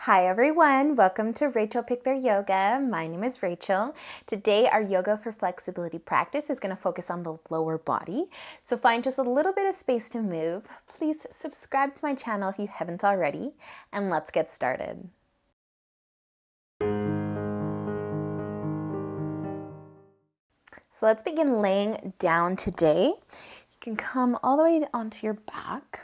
Hi everyone, welcome to Rachel Pick Their Yoga. My name is Rachel. Today our yoga for flexibility practice is going to focus on the lower body. So find just a little bit of space to move. Please subscribe to my channel if you haven't already, and let's get started. So let's begin laying down today. You can come all the way onto your back.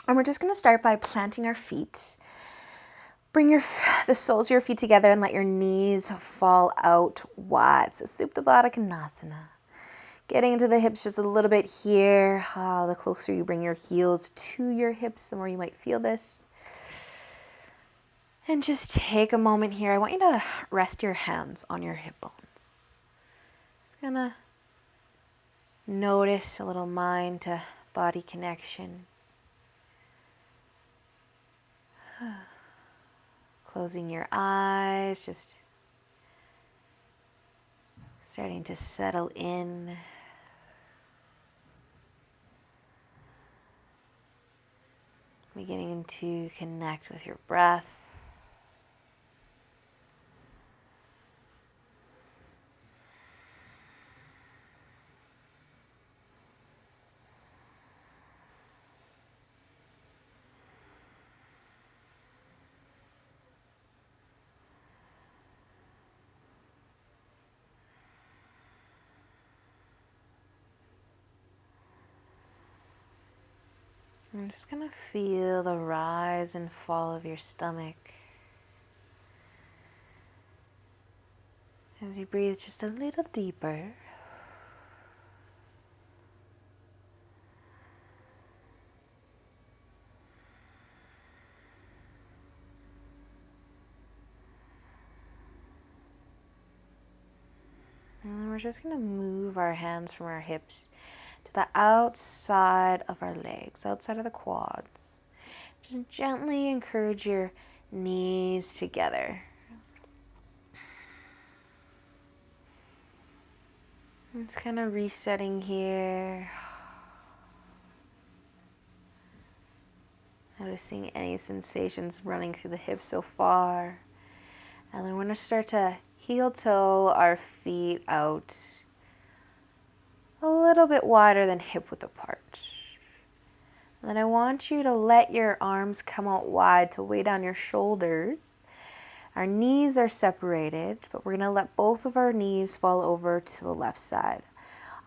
And we're just going to start by planting our feet. Bring the soles of your feet together and let your knees fall out wide. So Supta Baddha Konasana. Getting into the hips just a little bit here. The closer you bring your heels to your hips, the more you might feel this. And just take a moment here. I want you to rest your hands on your hip bones. Just gonna notice a little mind to body connection. Closing your eyes, just starting to settle in. Beginning to connect with your breath. I'm just going to feel the rise and fall of your stomach as you breathe just a little deeper. And then we're just going to move our hands from our hips to the outside of our legs, outside of the quads. Just gently encourage your knees together. It's kind of resetting here. Noticing any sensations running through the hips so far. And then we're going to start to heel toe our feet out a little bit wider than hip width apart. And then I want you to let your arms come out wide to weigh down your shoulders. Our knees are separated, but we're going to let both of our knees fall over to the left side.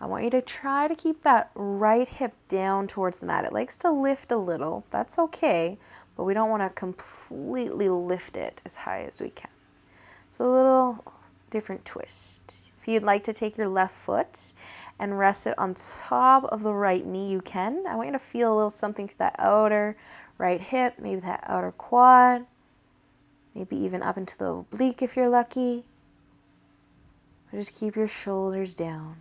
I want you to try to keep that right hip down towards the mat. It likes to lift a little. That's okay, but we don't want to completely lift it as high as we can. So a little different twist. If you'd like to take your left foot and rest it on top of the right knee, you can. I want you to feel a little something through that outer right hip, maybe that outer quad, maybe even up into the oblique if you're lucky. Or just keep your shoulders down.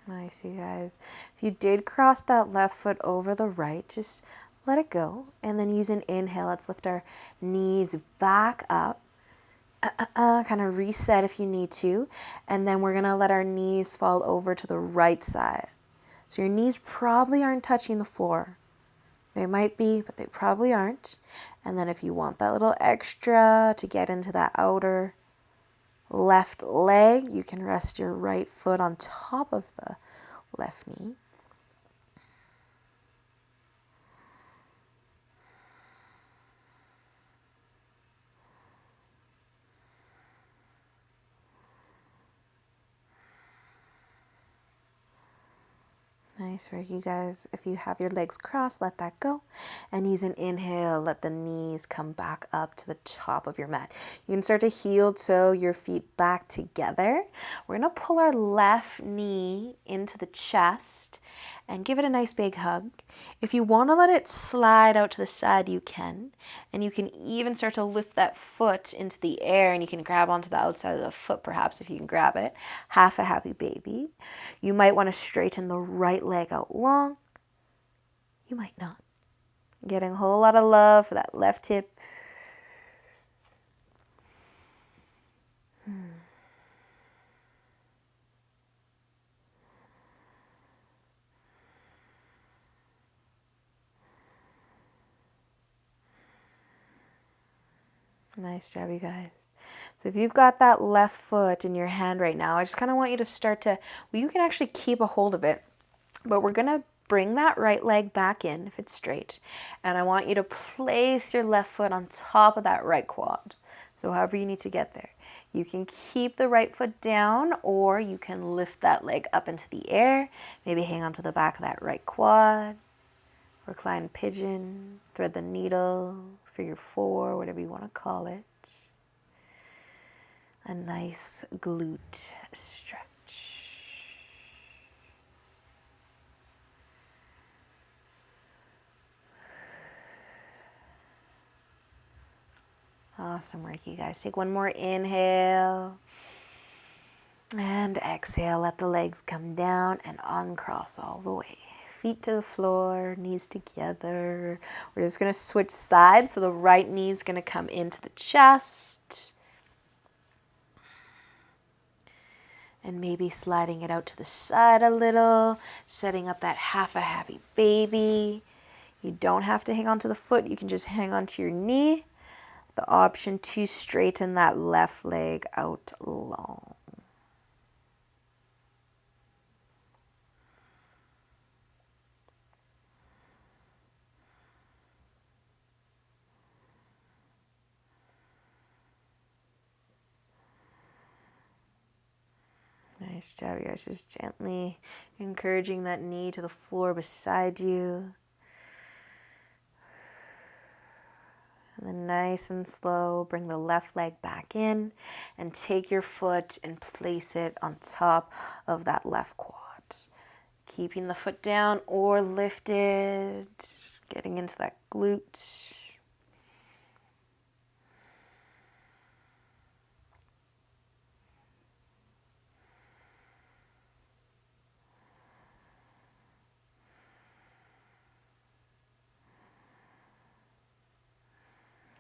Nice, you guys. If you did cross that left foot over the right, just let it go. And then use an inhale. Let's lift our knees back up. Kind of reset if you need to. And then we're going to let our knees fall over to the right side. So your knees probably aren't touching the floor. They might be, but they probably aren't. And then if you want that little extra to get into that outer left leg, you can rest your right foot on top of the left knee. Nice work, you guys. If you have your legs crossed, let that go. And use an inhale, let the knees come back up to the top of your mat. You can start to heel toe your feet back together. We're going to pull our left knee into the chest and give it a nice big hug. If you want to let it slide out to the side, you can. And you can even start to lift that foot into the air, and you can grab onto the outside of the foot perhaps if you can grab it. Half a happy baby. You might want to straighten the right leg out long. You might not. Getting a whole lot of love for that left hip. Nice job, you guys. So if you've got that left foot in your hand right now, I just kind of want you to start to, well, you can actually keep a hold of it, but we're going to bring that right leg back in if it's straight. And I want you to place your left foot on top of that right quad. So however you need to get there. You can keep the right foot down, or you can lift that leg up into the air. Maybe hang on to the back of that right quad. Recline pigeon, thread the needle, figure four, whatever you want to call it. A nice glute stretch. Awesome work, you guys. Take one more inhale. And exhale, let the legs come down and uncross all the way. Feet to the floor, knees together. We're just going to switch sides. So the right knee is going to come into the chest. And maybe sliding it out to the side a little, setting up that half a happy baby. You don't have to hang on to the foot. You can just hang on to your knee. The option to straighten that left leg out long. Nice job, you guys. Just gently encouraging that knee to the floor beside you. And then nice and slow, bring the left leg back in and take your foot and place it on top of that left quad. Keeping the foot down or lifted, getting into that glute.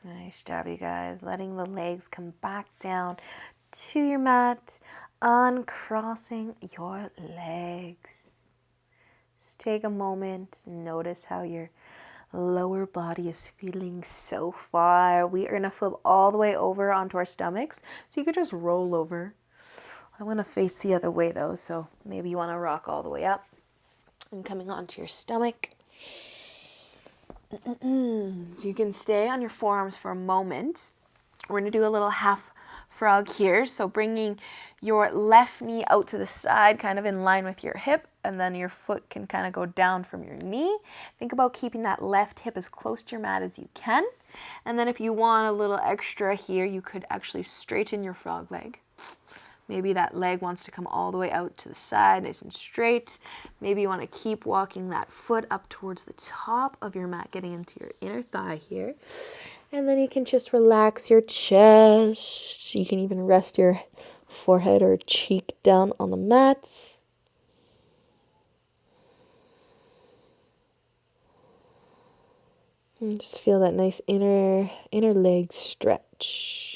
Nice job, you guys. Letting the legs come back down to your mat, uncrossing your legs. Just take a moment, notice how your lower body is feeling so far. We are going to flip all the way over onto our stomachs, so you could just roll over. I want to face the other way though, so maybe you want to rock all the way up and coming onto your stomach. So you can stay on your forearms for a moment. We're going to do a little half frog here. So bringing your left knee out to the side, kind of in line with your hip, and then your foot can kind of go down from your knee. Think about keeping that left hip as close to your mat as you can. And then if you want a little extra here, you could actually straighten your frog leg. Maybe that leg wants to come all the way out to the side, nice and straight. Maybe you want to keep walking that foot up towards the top of your mat, getting into your inner thigh here. And then you can just relax your chest. You can even rest your forehead or cheek down on the mat. And just feel that nice inner leg stretch.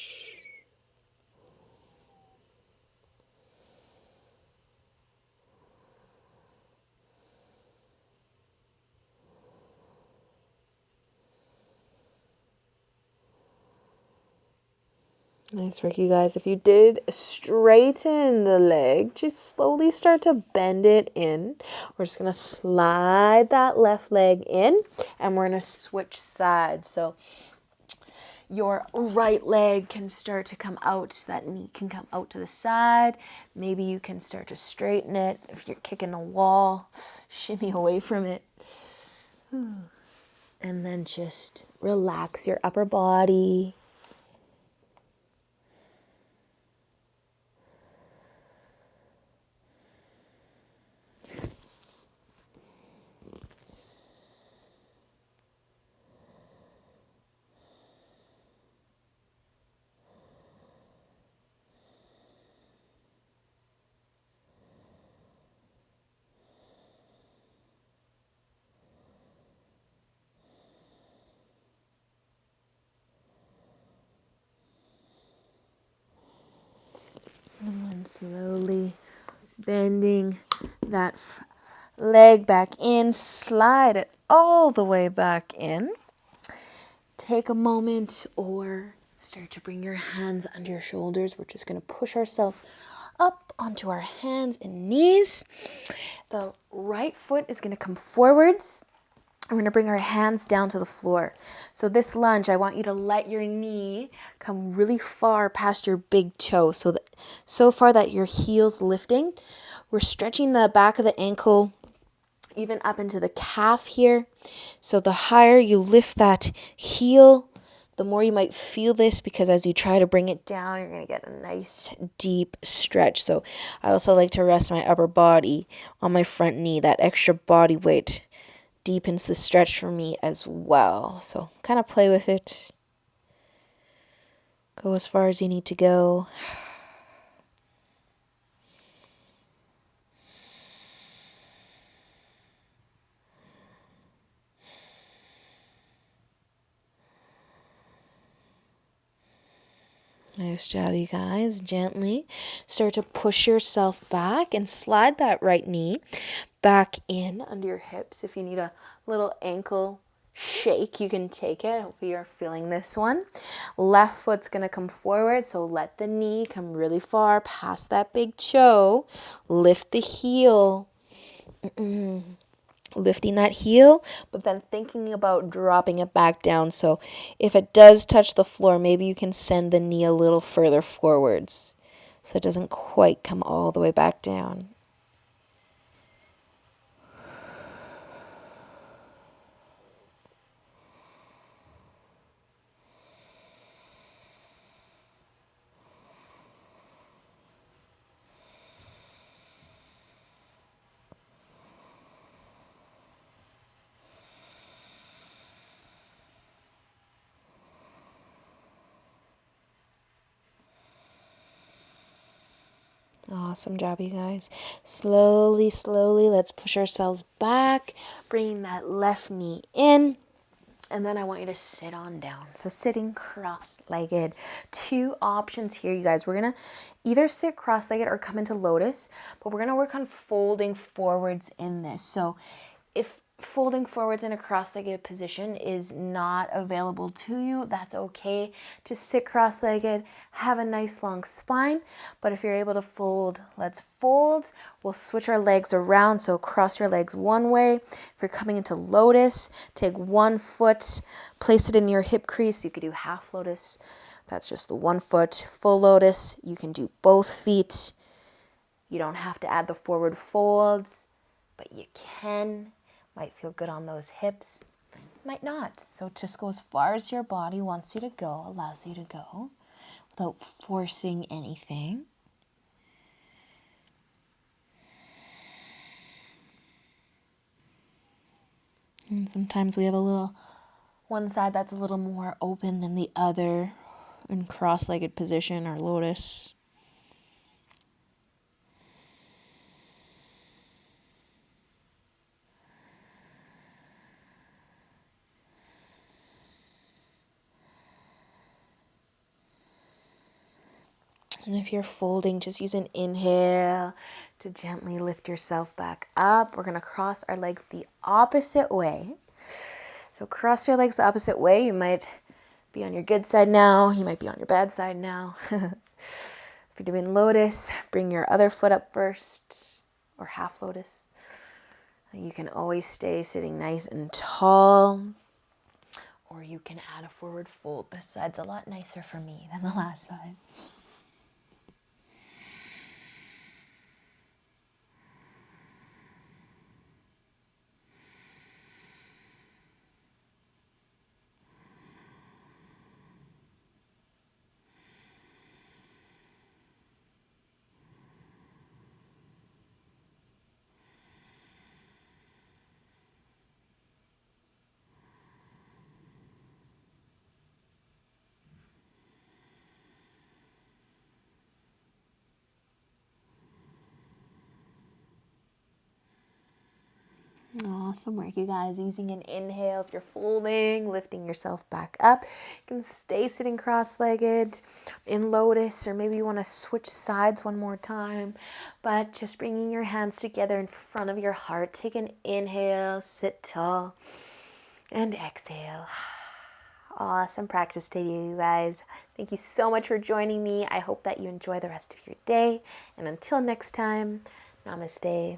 Nice work, you guys. If you did straighten the leg, just slowly start to bend it in. We're just going to slide that left leg in, and we're going to switch sides. So your right leg can start to come out. That knee can come out to the side. Maybe you can start to straighten it. If you're kicking a wall, shimmy away from it. And then just relax your upper body. And then slowly bending that leg back in, slide it all the way back in. Take a moment or Start to bring your hands under your shoulders. We're just going to push ourselves up onto our hands and knees. The right foot is going to come forwards. We're going to bring our hands down to the floor. So this lunge, I want you to let your knee come really far past your big toe. So far that your heel's lifting. We're stretching the back of the ankle even up into the calf here. So the higher you lift that heel, the more you might feel this, because as you try to bring it down, you're going to get a nice deep stretch. So I also like to rest my upper body on my front knee. That extra body weight deepens the stretch for me as well. So kind of play with it. Go as far as you need to go. Nice job, you guys. Gently start to push yourself back and slide that right knee back in under your hips. If you need a little ankle shake, you can take it. Hopefully you're feeling this one. Left foot's going to come forward, so let the knee come really far past that big toe. Lift the heel. Lifting that heel, but then thinking about dropping it back down. So if it does touch the floor, maybe you can send the knee a little further forwards so it doesn't quite come all the way back down. Awesome job, you guys. Slowly, let's push ourselves back, bringing that left knee in. And then I want you to sit on down. So sitting cross-legged. 2 options here, you guys. We're going to either sit cross-legged or come into lotus, but we're going to work on folding forwards in this. So if folding forwards in a cross-legged position is not available to you, that's okay. Just sit cross-legged, have a nice long spine. But if you're able to fold, let's fold. We'll switch our legs around, so cross your legs one way. If you're coming into lotus, take one foot, place it in your hip crease. You could do half lotus. That's just the one foot. Full lotus, you can do both feet. You don't have to add the forward folds, but you can. Might feel good on those hips, might not. So just go as far as your body wants you to go, allows you to go, without forcing anything. And sometimes we have one side that's a little more open than the other in cross-legged position or lotus. And if you're folding, just use an inhale to gently lift yourself back up. We're going to cross our legs the opposite way. So cross your legs the opposite way. You might be on your good side now. You might be on your bad side now. If you're doing lotus, bring your other foot up first, or half lotus. You can always stay sitting nice and tall, or you can add a forward fold. This side's a lot nicer for me than the last side. Awesome work, you guys. Using an inhale if you're folding, lifting yourself back up. You can stay sitting cross-legged in lotus, or maybe you want to switch sides one more time. But just bringing your hands together in front of your heart. Take an inhale, sit tall, and exhale. Awesome practice today, you guys. Thank you so much for joining me. I hope that you enjoy the rest of your day. And until next time, namaste.